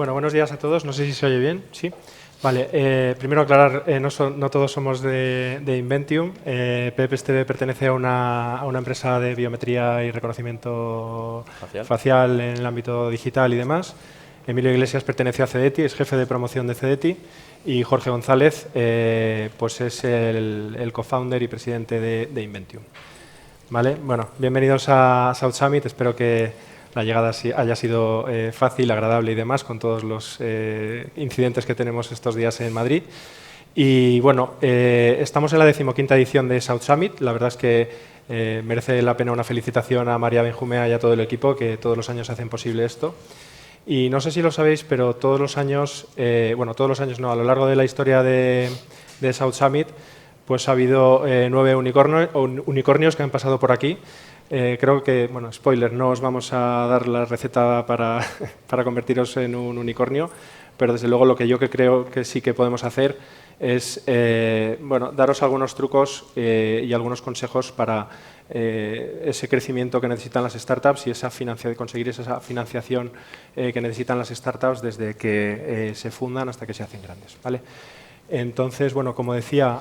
Bueno, buenos días a todos. No sé si se oye bien. Sí. Vale, primero aclarar, no todos somos de Inventium. PPSTV pertenece a una empresa de biometría y reconocimiento facial en el ámbito digital y demás. Emilio Iglesias pertenece a CEDETI, es jefe de promoción de CEDETI. Y Jorge González pues es el co-founder y presidente de Inventium. Vale, bueno, bienvenidos a South Summit. Espero que la llegada haya sido fácil, agradable y demás, con todos los incidentes que tenemos estos días en Madrid. Y bueno, estamos en la 15ª edición de South Summit. La verdad es que merece la pena una felicitación a María Benjumea y a todo el equipo, que todos los años hacen posible esto. Y no sé si lo sabéis, pero todos los años, todos los años no, a lo largo de la historia de South Summit, pues ha habido 9 unicornios que han pasado por aquí. Creo que, bueno, spoiler, no os vamos a dar la receta para convertiros en un unicornio, pero desde luego lo que yo creo que sí que podemos hacer es daros algunos trucos y algunos consejos para ese crecimiento que necesitan las startups y conseguir esa financiación que necesitan las startups desde que se fundan hasta que se hacen grandes, ¿vale? Entonces, bueno, como decía,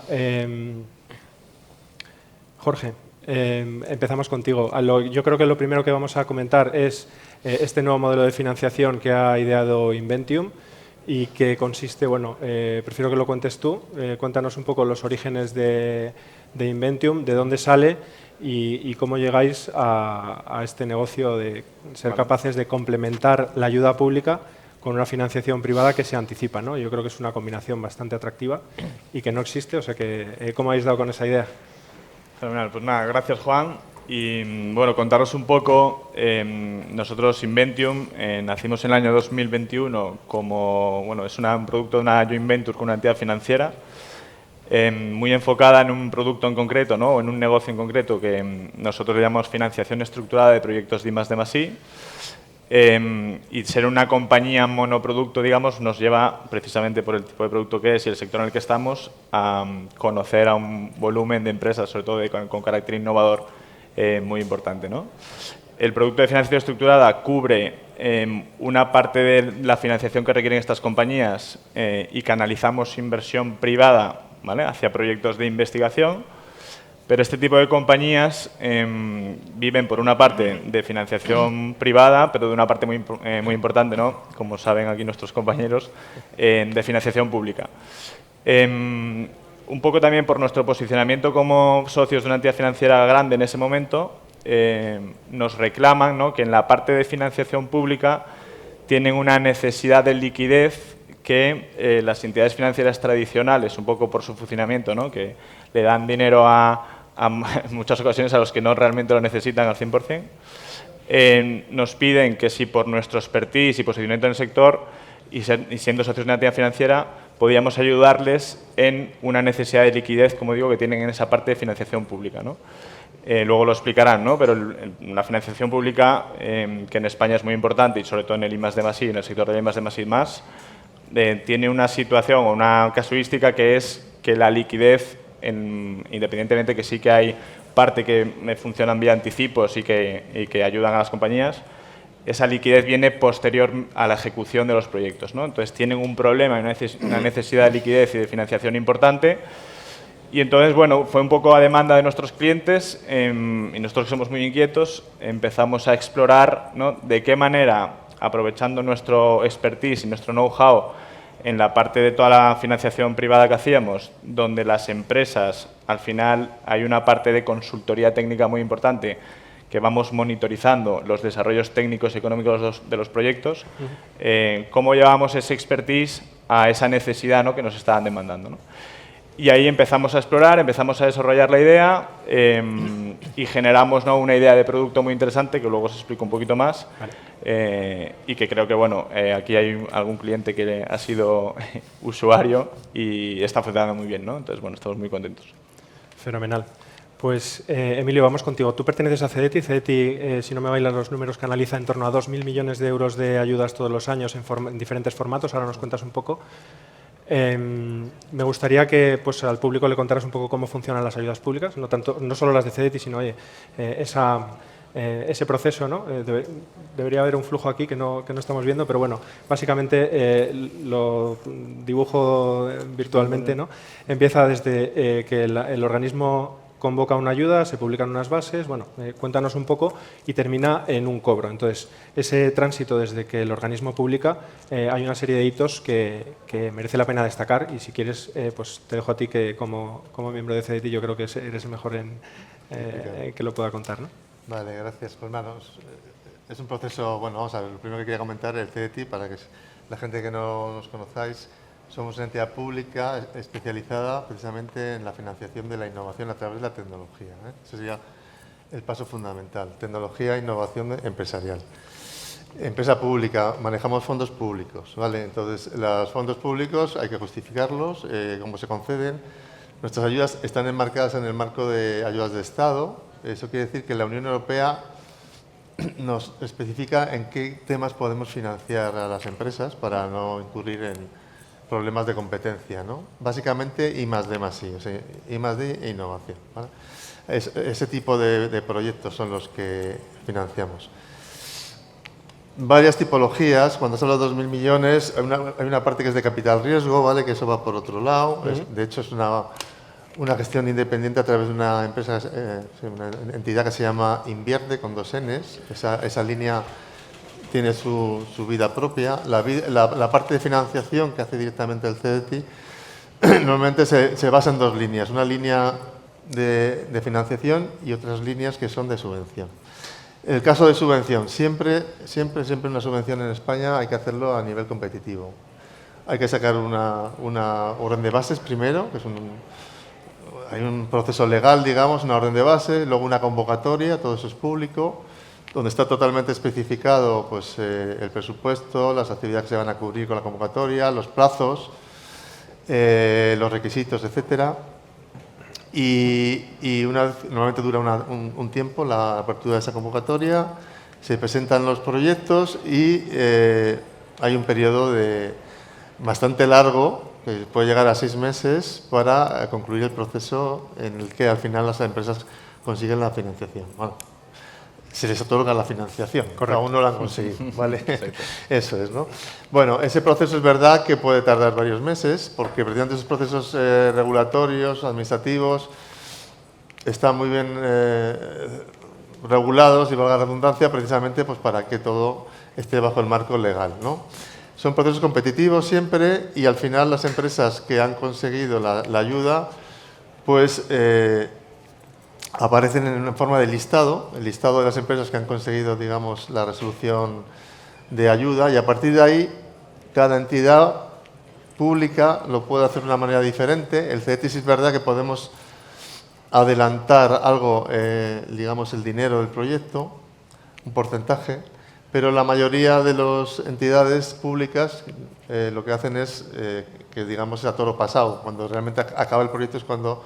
Jorge, empezamos contigo. Yo creo que lo primero que vamos a comentar es este nuevo modelo de financiación que ha ideado Inventium y que consiste, prefiero que lo cuentes tú. Cuéntanos un poco los orígenes de Inventium, de dónde sale y cómo llegáis a este negocio de ser capaces de complementar la ayuda pública con una financiación privada que se anticipa, ¿no? Yo creo que es una combinación bastante atractiva y que no existe, o sea que, ¿cómo habéis dado con esa idea? Fenomenal, pues nada, gracias Juan. Y bueno, contaros un poco, nosotros Inventium nacimos en el año 2021 como, es un producto de una joint venture con una entidad financiera muy enfocada en un producto en concreto, ¿no? O en un negocio en concreto que nosotros le llamamos financiación estructurada de proyectos de I+D+I. Y ser una compañía monoproducto, digamos, nos lleva, precisamente por el tipo de producto que es y el sector en el que estamos, a conocer a un volumen de empresas, sobre todo con carácter innovador, muy importante, ¿no? El producto de financiación estructurada cubre una parte de la financiación que requieren estas compañías y canalizamos inversión privada, ¿vale?, hacia proyectos de investigación. Pero este tipo de compañías viven, por una parte, de financiación privada, pero de una parte muy importante, ¿no?, como saben aquí nuestros compañeros, de financiación pública. Un poco también por nuestro posicionamiento como socios de una entidad financiera grande en ese momento, nos reclaman, ¿no?, que en la parte de financiación pública tienen una necesidad de liquidez que las entidades financieras tradicionales, un poco por su funcionamiento, ¿no?, que le dan dinero en muchas ocasiones a los que no realmente lo necesitan al 100%, nos piden que si por nuestro expertise y posicionamiento en el sector y siendo socios de una entidad financiera, podíamos ayudarles en una necesidad de liquidez, como digo, que tienen en esa parte de financiación pública, ¿no? Luego lo explicarán, ¿no?, pero la financiación pública, que en España es muy importante y sobre todo en el I+D+I, en el sector del I+D+I+, tiene una situación o una casuística que es que la liquidez, independientemente que sí que hay parte que funcionan vía anticipos y que ayudan a las compañías, esa liquidez viene posterior a la ejecución de los proyectos, ¿no? Entonces tienen un problema, una necesidad de liquidez y de financiación importante. Y entonces, bueno, fue un poco a demanda de nuestros clientes y nosotros que somos muy inquietos empezamos a explorar, ¿no?, de qué manera, aprovechando nuestro expertise y nuestro know-how en la parte de toda la financiación privada que hacíamos, donde las empresas, al final, hay una parte de consultoría técnica muy importante, que vamos monitorizando los desarrollos técnicos y económicos de los proyectos, cómo llevamos ese expertise a esa necesidad, ¿no?, que nos estaban demandando, ¿no? Y ahí empezamos a explorar, empezamos a desarrollar la idea y generamos, ¿no?, una idea de producto muy interesante que luego os explico un poquito más. Vale. Y que creo que, bueno, aquí hay algún cliente que ha sido usuario y está funcionando muy bien, ¿no? Entonces, bueno, estamos muy contentos. Fenomenal. Pues, Emilio, vamos contigo. Tú perteneces a CEDETI. CEDETI, si no me bailan los números, canaliza en torno a 2.000 millones de euros de ayudas todos los años en diferentes formatos. Ahora nos cuentas un poco. Me gustaría que, pues, al público le contaras un poco cómo funcionan las ayudas públicas, no solo las de CEDETI, sino esa ese proceso, ¿no? Debería haber un flujo aquí que no estamos viendo, pero bueno, básicamente lo dibujo virtualmente, ¿no? Empieza desde que el organismo convoca una ayuda, se publican unas bases, bueno, cuéntanos un poco, y termina en un cobro. Entonces, ese tránsito desde que el organismo publica, hay una serie de hitos que merece la pena destacar, y si quieres, pues te dejo a ti que como miembro de CDT yo creo que eres el mejor en que lo pueda contar, ¿no? Vale, gracias. Pues hermanos, es un proceso, bueno, vamos a ver, lo primero que quería comentar, el CDT, para que la gente que no nos conozcáis, somos una entidad pública especializada precisamente en la financiación de la innovación a través de la tecnología, ¿eh? Ese sería el paso fundamental, tecnología e innovación empresarial. Empresa pública, manejamos fondos públicos, ¿vale? Entonces, los fondos públicos hay que justificarlos, cómo se conceden. Nuestras ayudas están enmarcadas en el marco de ayudas de Estado. Eso quiere decir que la Unión Europea nos especifica en qué temas podemos financiar a las empresas para no incurrir en problemas de competencia, ¿no? Básicamente I+D+I, o sea, I+D e innovación, ¿vale? Ese tipo de proyectos son los que financiamos. Varias tipologías, cuando se habla de 2.000 millones, hay una parte que es de capital riesgo, ¿vale? Que eso va por otro lado. De hecho, es una gestión independiente a través de una empresa, una entidad que se llama Invierte, con 2 Ns. Esa línea tiene su vida propia. La parte de financiación que hace directamente el CDT normalmente se basa en 2 líneas. Una línea de financiación y otras líneas que son de subvención. En el caso de subvención, siempre una subvención en España hay que hacerlo a nivel competitivo. Hay que sacar una orden de bases primero, que es hay un proceso legal, digamos, una orden de base, luego una convocatoria, todo eso es público, donde está totalmente especificado pues, el presupuesto, las actividades que se van a cubrir con la convocatoria, los plazos, los requisitos, etcétera. Y normalmente dura un tiempo la apertura de esa convocatoria, se presentan los proyectos y hay un periodo bastante largo, que puede llegar a 6 meses, para concluir el proceso en el que al final las empresas consiguen la financiación. Bueno, se les otorga la financiación, correcto, aún no la han conseguido, ¿vale? Eso es, ¿no? Bueno, ese proceso es verdad que puede tardar varios meses, porque precisamente esos procesos regulatorios, administrativos, están muy bien regulados, y valga la redundancia, precisamente pues, para que todo esté bajo el marco legal, ¿no? Son procesos competitivos siempre, y al final las empresas que han conseguido la ayuda, pues aparecen en una forma de listado, el listado de las empresas que han conseguido, digamos, la resolución de ayuda, y a partir de ahí cada entidad pública lo puede hacer de una manera diferente. El CDT sí es verdad que podemos adelantar algo, digamos, el dinero del proyecto, un porcentaje, pero la mayoría de las entidades públicas lo que hacen es que, digamos, es a toro pasado. Cuando realmente acaba el proyecto es cuando,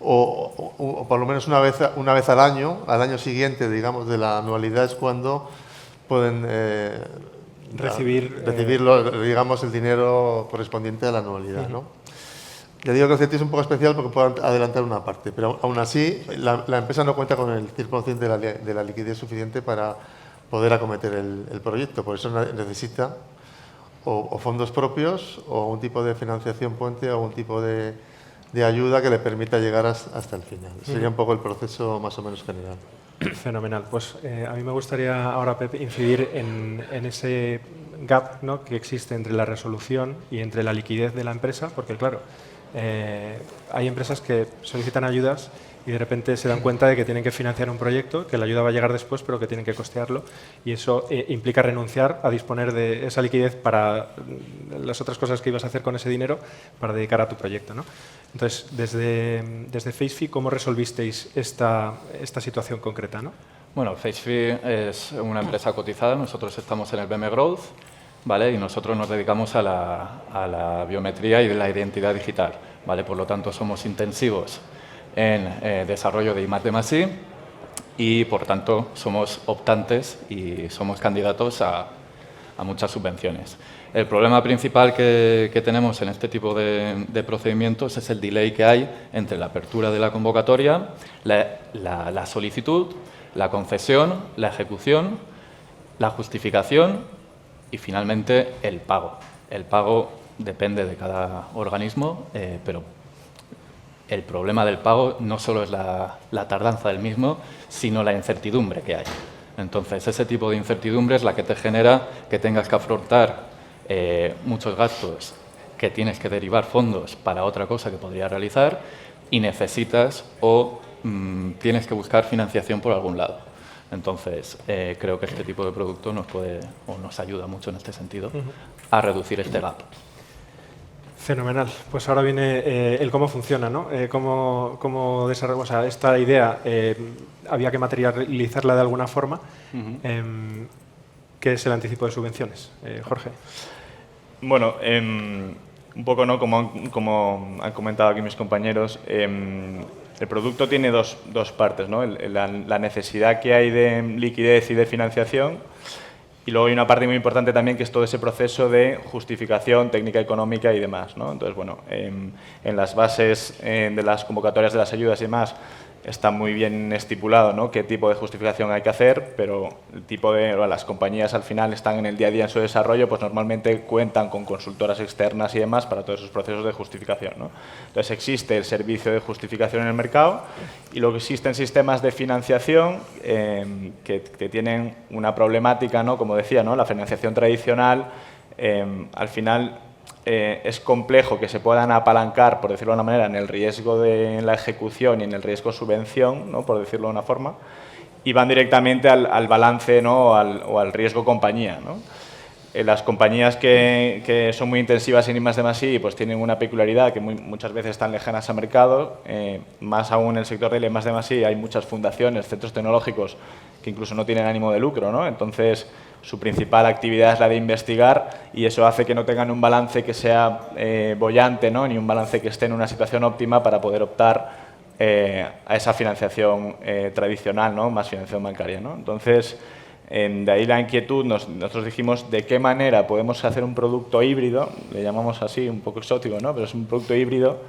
o por lo menos una vez al año siguiente, digamos, de la anualidad, es cuando pueden recibir digamos, el dinero correspondiente a la anualidad, ¿no? Ya digo que el CDT es un poco especial porque puede adelantar una parte, pero aún así la empresa no cuenta con el 100% de la liquidez suficiente para poder acometer el proyecto. Por eso necesita o fondos propios, o un tipo de financiación puente, o un tipo de ayuda que le permita llegar hasta el final. Sería un poco el proceso más o menos general. Fenomenal. Pues a mí me gustaría ahora, Pep, incidir en ese gap, ¿no?, que existe entre la resolución y entre la liquidez de la empresa, porque claro, hay empresas que solicitan ayudas y de repente se dan cuenta de que tienen que financiar un proyecto, que la ayuda va a llegar después, pero que tienen que costearlo, y eso implica renunciar a disponer de esa liquidez para las otras cosas que ibas a hacer con ese dinero para dedicar a tu proyecto, ¿no? Entonces, desde FaceFi, ¿cómo resolvisteis esta situación concreta, ¿no? Bueno, FaceFi es una empresa cotizada, nosotros estamos en el BM Growth, ¿vale? Y nosotros nos dedicamos a la biometría y la identidad digital, ¿vale? Por lo tanto, somos intensivos en desarrollo de I+D+I y, por tanto, somos optantes y somos candidatos a muchas subvenciones. El problema principal que tenemos en este tipo de procedimientos es el delay que hay entre la apertura de la convocatoria, la solicitud, la concesión, la ejecución, la justificación y finalmente el pago. El pago depende de cada organismo, pero el problema del pago no solo es la tardanza del mismo, sino la incertidumbre que hay. Entonces, ese tipo de incertidumbre es la que te genera que tengas que afrontar muchos gastos, que tienes que derivar fondos para otra cosa que podrías realizar y necesitas o tienes que buscar financiación por algún lado. Entonces, creo que este tipo de producto nos puede o nos ayuda mucho en este sentido a reducir este gap. Fenomenal. Pues ahora viene el cómo funciona, ¿no? Cómo desarrollar, o sea, esta idea había que materializarla de alguna forma. ¿Qué es el anticipo de subvenciones? Jorge. Bueno, un poco, ¿no? Como han comentado aquí mis compañeros, el producto tiene dos partes, ¿no? La necesidad que hay de liquidez y de financiación, y luego hay una parte muy importante también que es todo ese proceso de justificación técnica económica y demás, ¿no? Entonces, bueno, en las bases de las convocatorias de las ayudas y demás está muy bien estipulado, ¿no?, qué tipo de justificación hay que hacer, pero el tipo de las compañías al final están en el día a día en su desarrollo, pues normalmente cuentan con consultoras externas y demás para todos esos procesos de justificación, ¿no? Entonces existe el servicio de justificación en el mercado y luego existen sistemas de financiación que tienen una problemática, ¿no?, como decía, ¿no?, la financiación tradicional al final es complejo que se puedan apalancar, por decirlo de una manera, en el riesgo de la ejecución y en el riesgo subvención, ¿no?, por decirlo de una forma, y van directamente al balance, ¿no?, o al riesgo compañía, ¿no? Las compañías que son muy intensivas en I+D+I pues tienen una peculiaridad que muchas veces están lejanas al mercado, más aún en el sector del I+D+I hay muchas fundaciones, centros tecnológicos que incluso no tienen ánimo de lucro, ¿no? Entonces, su principal actividad es la de investigar y eso hace que no tengan un balance que sea boyante, ¿no?, ni un balance que esté en una situación óptima para poder optar a esa financiación tradicional, ¿no?, más financiación bancaria, ¿no? Entonces, de ahí la inquietud, nosotros dijimos de qué manera podemos hacer un producto híbrido, le llamamos así, un poco exótico, ¿no?, pero es un producto híbrido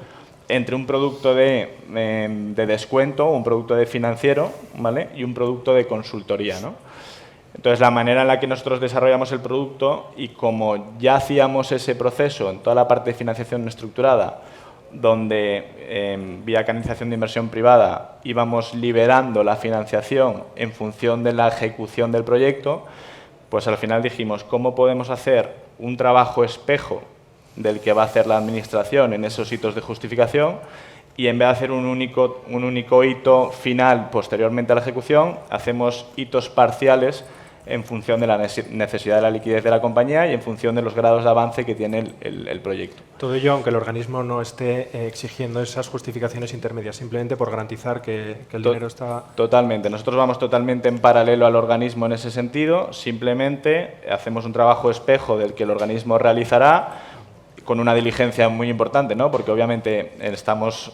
entre un producto de descuento, un producto de financiero, ¿vale?, y un producto de consultoría, ¿no? Entonces, la manera en la que nosotros desarrollamos el producto y como ya hacíamos ese proceso en toda la parte de financiación estructurada, donde vía canalización de inversión privada íbamos liberando la financiación en función de la ejecución del proyecto, pues al final dijimos, ¿cómo podemos hacer un trabajo espejo del que va a hacer la administración en esos hitos de justificación y en vez de hacer un único hito final posteriormente a la ejecución, hacemos hitos parciales en función de la necesidad de la liquidez de la compañía y en función de los grados de avance que tiene el proyecto. Todo ello, aunque el organismo no esté exigiendo esas justificaciones intermedias, simplemente por garantizar que el dinero está... Totalmente. Nosotros vamos totalmente en paralelo al organismo en ese sentido. Simplemente hacemos un trabajo espejo del que el organismo realizará con una diligencia muy importante, ¿no?, porque obviamente estamos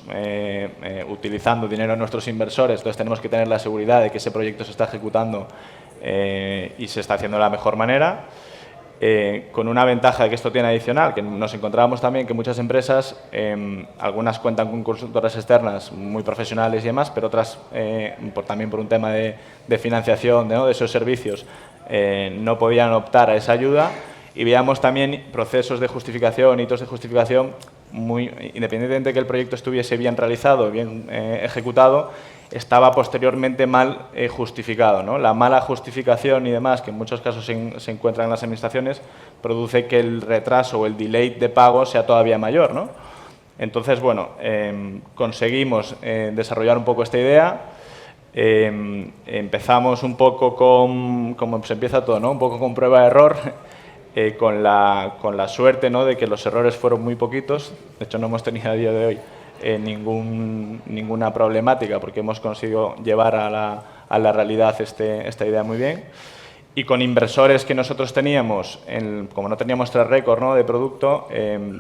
utilizando dinero de nuestros inversores, entonces tenemos que tener la seguridad de que ese proyecto se está ejecutando y se está haciendo de la mejor manera, con una ventaja que esto tiene adicional, que nos encontrábamos también que muchas empresas, algunas cuentan con consultoras externas muy profesionales y demás, pero otras, también por un tema de financiación, ¿no?, de esos servicios, no podían optar a esa ayuda, y veíamos también procesos de justificación, hitos de justificación, independientemente de que el proyecto estuviese bien realizado, bien ejecutado, estaba posteriormente mal justificado, ¿no? La mala justificación y demás, que en muchos casos se encuentran en las administraciones, produce que el retraso o el delay de pago sea todavía mayor, ¿no? Entonces, bueno, conseguimos desarrollar un poco esta idea. Empezamos un poco como se empieza todo, ¿no?, un poco con prueba-error, con la suerte, ¿no?, de que los errores fueron muy poquitos. De hecho, no hemos tenido a día de hoy ninguna problemática porque hemos conseguido llevar a la realidad esta idea muy bien. Y con inversores que nosotros teníamos, como no teníamos track record, ¿no?, de producto,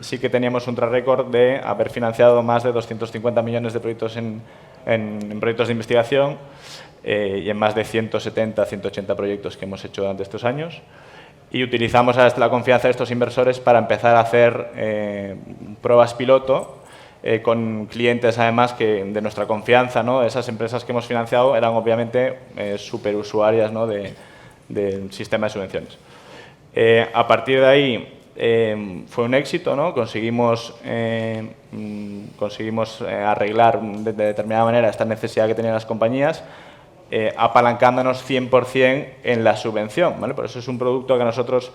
sí que teníamos un track record de haber financiado más de 250 millones de proyectos en proyectos de investigación y en más de 170, 180 proyectos que hemos hecho durante estos años. Y utilizamos la confianza de estos inversores para empezar a hacer pruebas piloto con clientes además que de nuestra confianza, ¿no? Esas empresas que hemos financiado eran obviamente superusuarias, ¿no? del sistema de subvenciones. A partir de ahí fue un éxito, ¿no? Conseguimos arreglar de determinada manera esta necesidad que tenían las compañías, apalancándonos 100% en la subvención, ¿vale? Por eso es un producto que nosotros,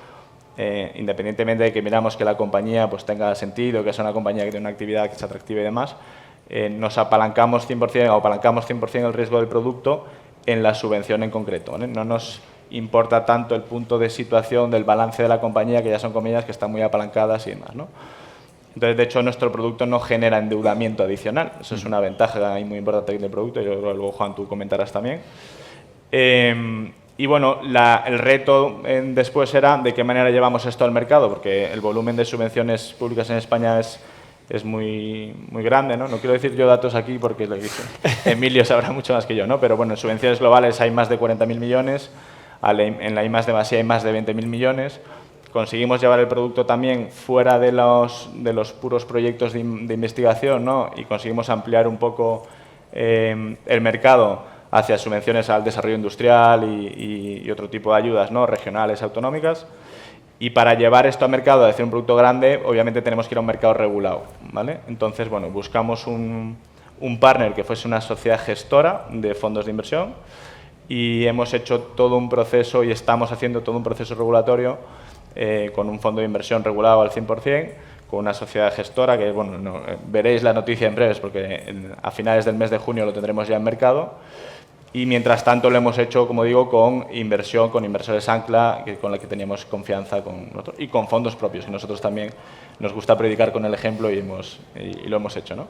independientemente de que miramos que la compañía pues, tenga sentido, que sea una compañía que tiene una actividad que es atractiva y demás, nos apalancamos 100% o apalancamos 100% el riesgo del producto en la subvención en concreto, ¿vale? No nos importa tanto el punto de situación del balance de la compañía, que ya son compañías que están muy apalancadas y demás, ¿no? Entonces, de hecho, nuestro producto no genera endeudamiento adicional. Eso es una ventaja muy importante del producto. Yo creo que luego, Juan, tú comentarás también. Y bueno, el reto después era de qué manera llevamos esto al mercado, porque el volumen de subvenciones públicas en España es muy grande, ¿no? No quiero decir yo datos aquí porque Emilio sabrá mucho más que yo, ¿no? Pero bueno, en subvenciones globales hay más de 40.000 millones, en la I+D+I hay más de 20.000 millones. Conseguimos llevar el producto también fuera de los puros proyectos de investigación, ¿no? Y conseguimos ampliar un poco el mercado hacia subvenciones al desarrollo industrial y otro tipo de ayudas, ¿no? Regionales, autonómicas. Y para llevar esto al mercado, hacer un producto grande, obviamente tenemos que ir a un mercado regulado, ¿vale? Entonces, bueno, buscamos un partner que fuese una sociedad gestora de fondos de inversión y hemos hecho todo un proceso y estamos haciendo todo un proceso regulatorio con un fondo de inversión regulado al 100%, con una sociedad gestora que, bueno, veréis la noticia en breves porque a finales del mes de junio lo tendremos ya en mercado. Y mientras tanto lo hemos hecho, como digo, con inversión, con inversores ancla, con la que teníamos confianza y con fondos propios. Y nosotros también nos gusta predicar con el ejemplo y lo hemos hecho, ¿no?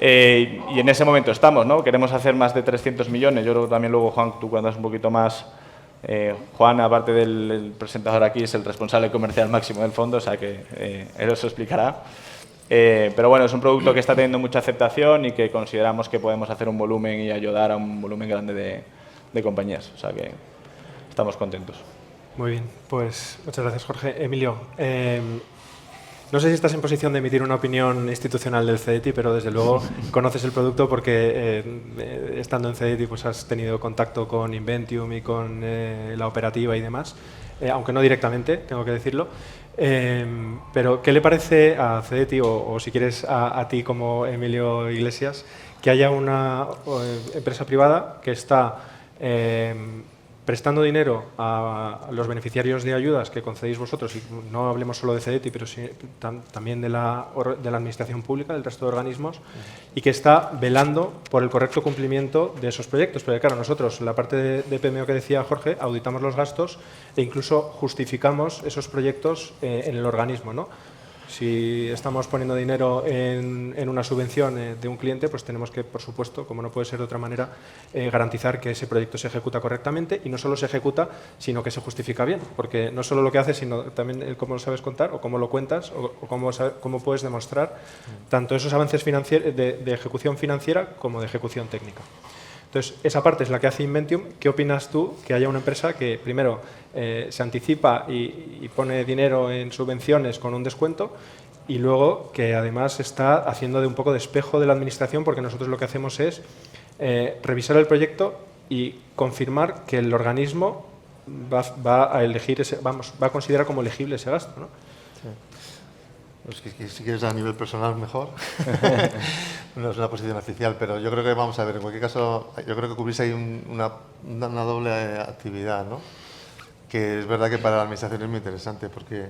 Y en ese momento estamos, ¿no? Queremos hacer más de 300 millones. Yo creo que también luego, Juan, tú cuentas un poquito más. Juan, aparte del presentador aquí, es el responsable comercial máximo del fondo, o sea que él os lo explicará. Pero bueno, es un producto que está teniendo mucha aceptación y que consideramos que podemos hacer un volumen y ayudar a un volumen grande de compañías. O sea que estamos contentos. Muy bien, pues muchas gracias, Jorge. Emilio, no sé si estás en posición de emitir una opinión institucional del CEDETI, pero desde luego conoces el producto porque estando en CEDETI pues has tenido contacto con Inventium y con la operativa y demás, aunque no directamente, tengo que decirlo. Pero, ¿qué le parece a CEDETI o si quieres a ti como Emilio Iglesias que haya una empresa privada que está prestando dinero a los beneficiarios de ayudas que concedéis vosotros, y no hablemos solo de CEDETI, pero sí, también de la administración pública, del resto de organismos, y que está velando por el correcto cumplimiento de esos proyectos? Porque claro, nosotros, la parte de PMO que decía Jorge, auditamos los gastos e incluso justificamos esos proyectos en el organismo, ¿no? Si estamos poniendo dinero en una subvención de un cliente, pues tenemos que, por supuesto, como no puede ser de otra manera, garantizar que ese proyecto se ejecuta correctamente y no solo se ejecuta, sino que se justifica bien. Porque no solo lo que haces, sino también cómo lo sabes contar o cómo lo cuentas o cómo puedes demostrar tanto esos avances de ejecución financiera como de ejecución técnica. Entonces, esa parte es la que hace Inventium. ¿Qué opinas tú que haya una empresa que, primero, se anticipa y pone dinero en subvenciones con un descuento y luego que, además, está haciendo de un poco de espejo de la administración, porque nosotros lo que hacemos es revisar el proyecto y confirmar que el organismo va a considerar como elegible ese gasto, ¿no? Sí. Pues si quieres a nivel personal mejor, no es una posición oficial, pero yo creo que vamos a ver, en cualquier caso, yo creo que cubrís ahí una doble actividad, ¿no? Que es verdad que para la administración es muy interesante porque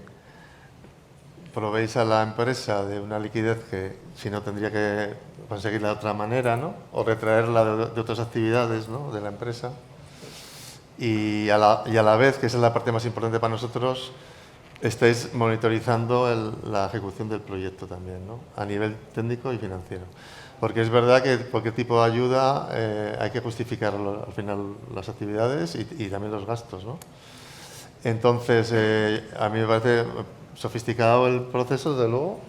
proveéis a la empresa de una liquidez que si no tendría que conseguirla de otra manera, ¿no? O retraerla de otras actividades, ¿no? De la empresa. Y a la vez, que esa es la parte más importante para nosotros, estáis monitorizando la ejecución del proyecto también, ¿no? A nivel técnico y financiero. Porque es verdad que cualquier tipo de ayuda hay que justificar al final las actividades y también los gastos, ¿no? Entonces, a mí me parece sofisticado el proceso, desde luego.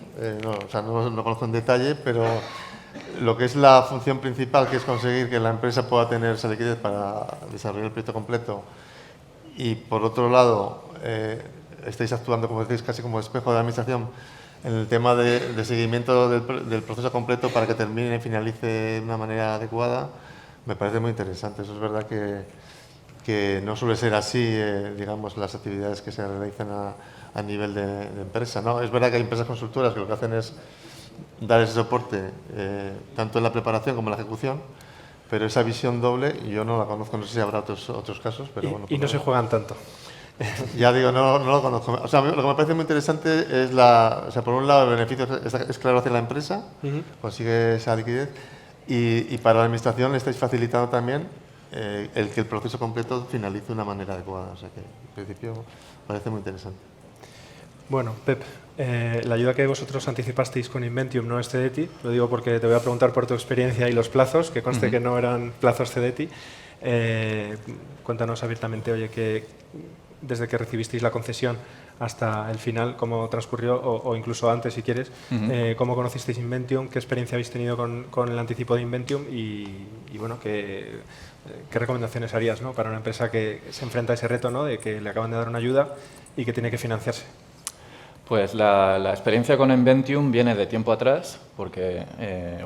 No conozco en detalle, pero lo que es la función principal, que es conseguir que la empresa pueda tener esa liquidez para desarrollar el proyecto completo, y por otro lado, estáis actuando, como decís, casi como espejo de la administración en el tema de seguimiento del proceso completo para que termine y finalice de una manera adecuada, me parece muy interesante. Eso es verdad que no suele ser así, digamos, las actividades que se realizan a nivel de empresa, ¿no? Es verdad que hay empresas consultoras que lo que hacen es dar ese soporte tanto en la preparación como en la ejecución, pero esa visión doble yo no la conozco, no sé si habrá otros casos, pero bueno. Y no se juegan tanto. Ya digo, no lo conozco. O sea, lo que me parece muy interesante es o sea, por un lado el beneficio es claro hacia la empresa, consigue esa liquidez, y para la administración le estáis facilitando también el que el proceso completo finalice de una manera adecuada. O sea que en principio parece muy interesante. Bueno, Pep, la ayuda que vosotros anticipasteis con Inventium no es CDTI, lo digo porque te voy a preguntar por tu experiencia y los plazos, que conste que no eran plazos CDTI. Cuéntanos abiertamente, oye, que desde que recibisteis la concesión hasta el final, cómo transcurrió, o incluso antes, si quieres, cómo conocisteis Inventium, qué experiencia habéis tenido con el anticipo de Inventium y bueno, qué recomendaciones harías, ¿no?, para una empresa que se enfrenta a ese reto, ¿no?, de que le acaban de dar una ayuda y que tiene que financiarse. Pues la experiencia con Inventium viene de tiempo atrás, porque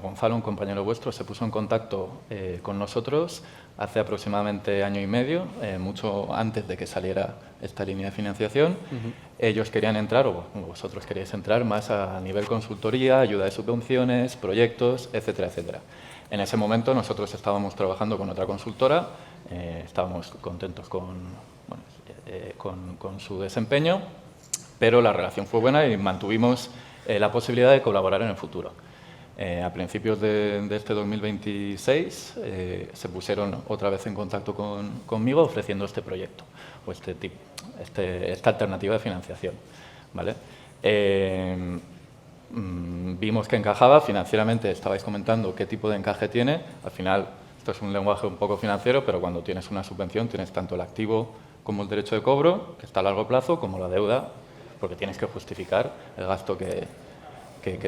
Gonzalo, un compañero vuestro, se puso en contacto con nosotros hace aproximadamente año y medio, mucho antes de que saliera esta línea de financiación. Ellos querían entrar, o vosotros queríais entrar, más a nivel consultoría, ayuda de subvenciones, proyectos, etcétera, etcétera. En ese momento nosotros estábamos trabajando con otra consultora, estábamos contentos con su desempeño, pero la relación fue buena y mantuvimos la posibilidad de colaborar en el futuro. A principios de este 2026 se pusieron otra vez en contacto conmigo ofreciendo este proyecto o esta alternativa de financiación, ¿vale? Vimos que encajaba financieramente. Estabais comentando qué tipo de encaje tiene. Al final, esto es un lenguaje un poco financiero, pero cuando tienes una subvención tienes tanto el activo como el derecho de cobro, que está a largo plazo, como la deuda, porque tienes que justificar el gasto que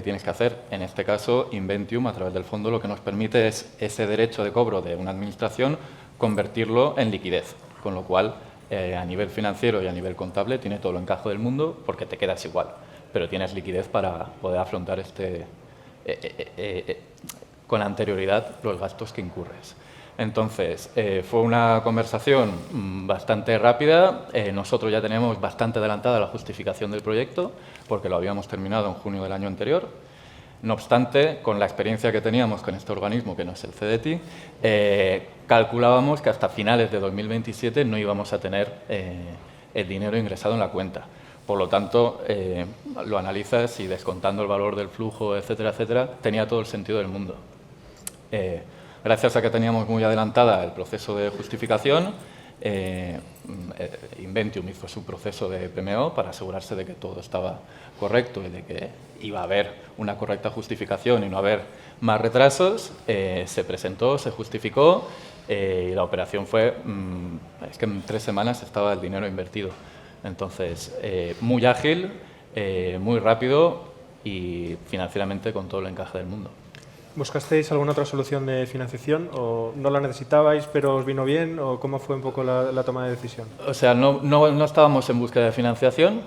tienes que hacer. En este caso, Inventium, a través del fondo, lo que nos permite es ese derecho de cobro de una administración convertirlo en liquidez, con lo cual, a nivel financiero y a nivel contable, tiene todo el encaje del mundo porque te quedas igual, pero tienes liquidez para poder afrontar con anterioridad los gastos que incurres. Entonces, fue una conversación bastante rápida. Nosotros ya teníamos bastante adelantada la justificación del proyecto, porque lo habíamos terminado en junio del año anterior. No obstante, con la experiencia que teníamos con este organismo, que no es el CDTI, calculábamos que hasta finales de 2027 no íbamos a tener el dinero ingresado en la cuenta. Por lo tanto, lo analizas y descontando el valor del flujo, etcétera, etcétera, tenía todo el sentido del mundo. Gracias a que teníamos muy adelantada el proceso de justificación, Inventium hizo su proceso de PMO para asegurarse de que todo estaba correcto y de que iba a haber una correcta justificación y no haber más retrasos. Se presentó, se justificó y la operación fue, es que en 3 semanas estaba el dinero invertido. Entonces, muy ágil, muy rápido y financieramente con todo el encaje del mundo. ¿Buscasteis alguna otra solución de financiación o no la necesitabais pero os vino bien, o cómo fue un poco la toma de decisión? O sea, no estábamos en búsqueda de financiación.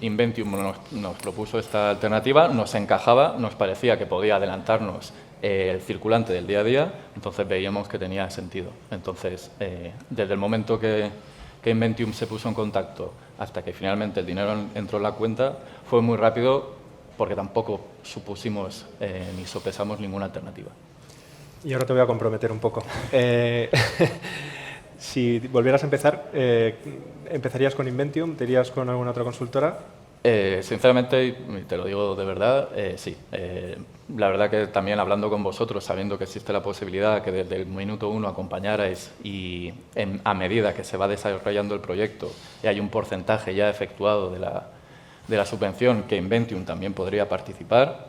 Inventium nos propuso esta alternativa, nos encajaba, nos parecía que podía adelantarnos el circulante del día a día, entonces veíamos que tenía sentido. Entonces, desde el momento que Inventium se puso en contacto hasta que finalmente el dinero entró en la cuenta, fue muy rápido, porque tampoco supusimos ni sopesamos ninguna alternativa. Y ahora te voy a comprometer un poco. Si volvieras a empezar, ¿empezarías con Inventium? ¿Te irías con alguna otra consultora? Sinceramente, y te lo digo de verdad, sí. La verdad que también hablando con vosotros, sabiendo que existe la posibilidad que desde el minuto 1 acompañarais y a medida que se va desarrollando el proyecto y hay un porcentaje ya efectuado de la subvención que Inventium también podría participar,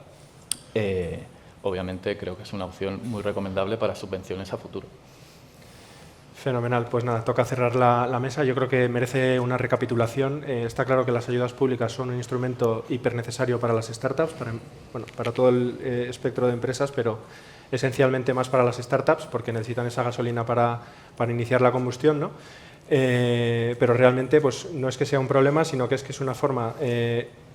obviamente creo que es una opción muy recomendable para subvenciones a futuro. Fenomenal. Pues nada, toca cerrar la mesa. Yo creo que merece una recapitulación. Está claro que las ayudas públicas son un instrumento hipernecesario para las startups, para todo el espectro de empresas, pero esencialmente más para las startups porque necesitan esa gasolina para iniciar la combustión, ¿no? Pero realmente pues, no es que sea un problema, sino que es una forma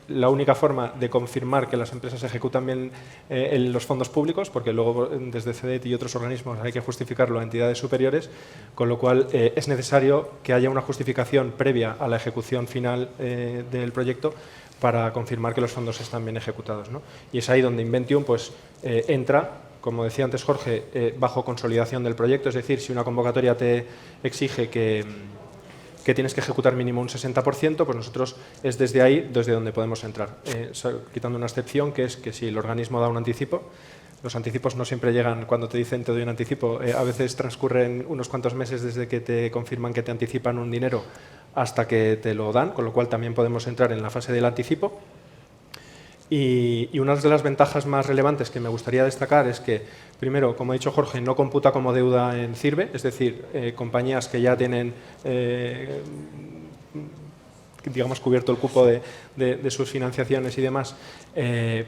la única forma de confirmar que las empresas ejecutan bien los fondos públicos, porque luego desde CDETI y otros organismos hay que justificarlo a entidades superiores, con lo cual es necesario que haya una justificación previa a la ejecución final del proyecto para confirmar que los fondos están bien ejecutados, ¿no? Y es ahí donde Inventium pues, entra, como decía antes Jorge, bajo consolidación del proyecto, es decir, si una convocatoria te exige que tienes que ejecutar mínimo un 60%, pues nosotros es desde ahí desde donde podemos entrar, quitando una excepción, que es que si el organismo da un anticipo, los anticipos no siempre llegan cuando te dicen te doy un anticipo, a veces transcurren unos cuantos meses desde que te confirman que te anticipan un dinero hasta que te lo dan, con lo cual también podemos entrar en la fase del anticipo. Y una de las ventajas más relevantes que me gustaría destacar es que, primero, como ha dicho Jorge, no computa como deuda en CIRBE, es decir, compañías que ya tienen digamos, cubierto el cupo de sus financiaciones y demás,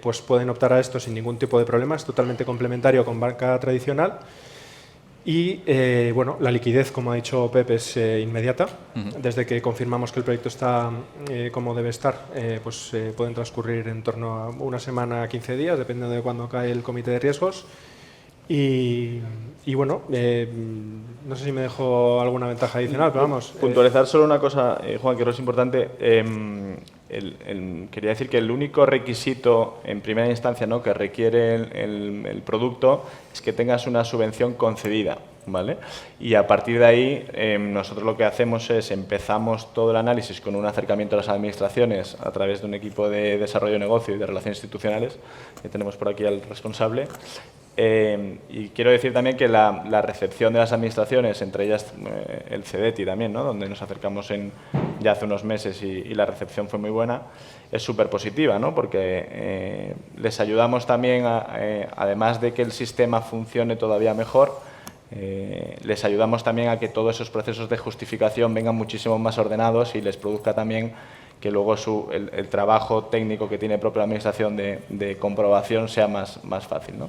pues pueden optar a esto sin ningún tipo de problema, es totalmente complementario con banca tradicional. Y bueno, la liquidez, como ha dicho Pep, es inmediata. Desde que confirmamos que el proyecto está como debe estar, pues pueden transcurrir en torno a una semana a 15 días, dependiendo de cuándo cae el comité de riesgos. Y bueno, no sé si me dejo alguna ventaja adicional, pero vamos. Puntualizar solo una cosa, Juan, que creo es importante. Quería decir que el único requisito en primera instancia, ¿no?, que requiere el producto es que tengas una subvención concedida, ¿vale? Y a partir de ahí nosotros lo que hacemos es empezamos todo el análisis con un acercamiento a las administraciones a través de un equipo de desarrollo de negocio y de relaciones institucionales, que tenemos por aquí al responsable. Y quiero decir también que la recepción de las administraciones, entre ellas el CDETI también, ¿no?, donde nos acercamos ya hace unos meses y la recepción fue muy buena, es súper positiva, ¿no?, porque les ayudamos también, además de que el sistema funcione todavía mejor, les ayudamos también a que todos esos procesos de justificación vengan muchísimo más ordenados y les produzca también que luego el trabajo técnico que tiene propia administración de comprobación sea más fácil, ¿no?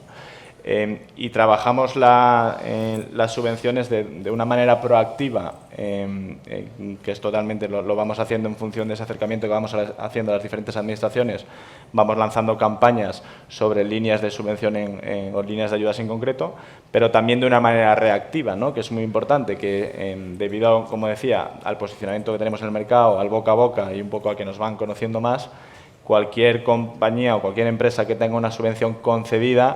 Y trabajamos las subvenciones de una manera proactiva, que es totalmente, lo vamos haciendo en función de ese acercamiento que vamos haciendo a las diferentes administraciones. Vamos lanzando campañas sobre líneas de subvención o líneas de ayudas en concreto, pero también de una manera reactiva, ¿no?, que es muy importante, que debido, como decía, al posicionamiento que tenemos en el mercado, al boca a boca y un poco a que nos van conociendo más, cualquier compañía o cualquier empresa que tenga una subvención concedida,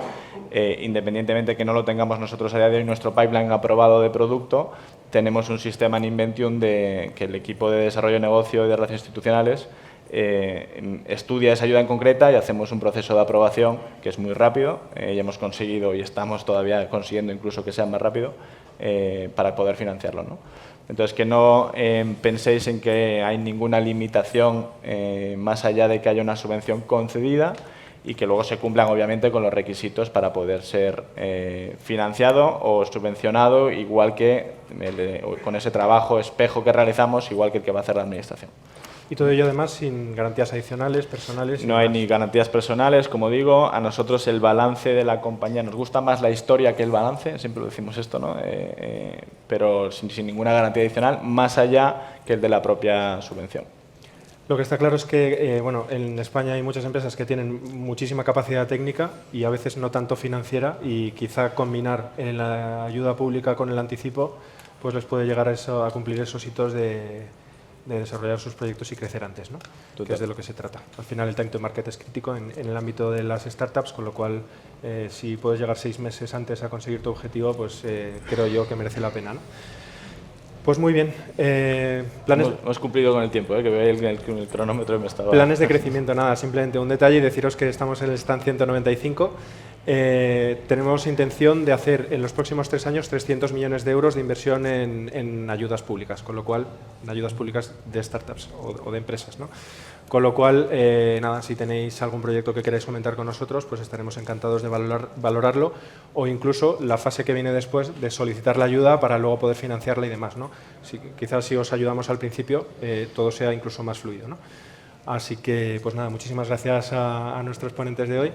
independientemente que no lo tengamos nosotros a día de hoy, nuestro pipeline aprobado de producto, tenemos un sistema en Inventium que el equipo de desarrollo de negocio y de relaciones institucionales estudia esa ayuda en concreta y hacemos un proceso de aprobación que es muy rápido. Ya hemos conseguido y estamos todavía consiguiendo incluso que sea más rápido para poder financiarlo, ¿no? Entonces, que no penséis en que hay ninguna limitación más allá de que haya una subvención concedida y que luego se cumplan, obviamente, con los requisitos para poder ser financiado o subvencionado, igual que con ese trabajo espejo que realizamos, igual que el que va a hacer la Administración. Y todo ello, además, sin garantías adicionales, personales. No hay ni garantías personales, como digo. A nosotros el balance de la compañía, nos gusta más la historia que el balance, siempre lo decimos esto, ¿no? Pero sin ninguna garantía adicional, más allá que el de la propia subvención. Lo que está claro es que bueno, en España hay muchas empresas que tienen muchísima capacidad técnica y a veces no tanto financiera, y quizá combinar la ayuda pública con el anticipo pues les puede llegar a cumplir esos hitos de desarrollar sus proyectos y crecer antes, ¿no? Que es de lo que se trata. Al final el time to market es crítico en el ámbito de las startups, con lo cual si puedes llegar 6 meses antes a conseguir tu objetivo, pues creo yo que merece la pena, ¿no? Pues muy bien. Planes... Hemos cumplido con el tiempo, que veo el cronómetro me estaba... Planes de crecimiento, nada, simplemente un detalle y deciros que estamos en el stand 195. Tenemos intención de hacer en los próximos 3 años 300 millones de euros de inversión en ayudas públicas, con lo cual, en ayudas públicas de startups o de empresas, ¿no? Con lo cual, nada, si tenéis algún proyecto que queráis comentar con nosotros, pues estaremos encantados de valorarlo, o incluso la fase que viene después de solicitar la ayuda para luego poder financiarla y demás, ¿no? Quizás si os ayudamos al principio, todo sea incluso más fluido, ¿no? Así que, pues nada, muchísimas gracias a nuestros ponentes de hoy.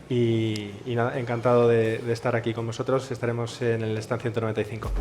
Y nada, encantado de estar aquí con vosotros. Estaremos en el stand 195.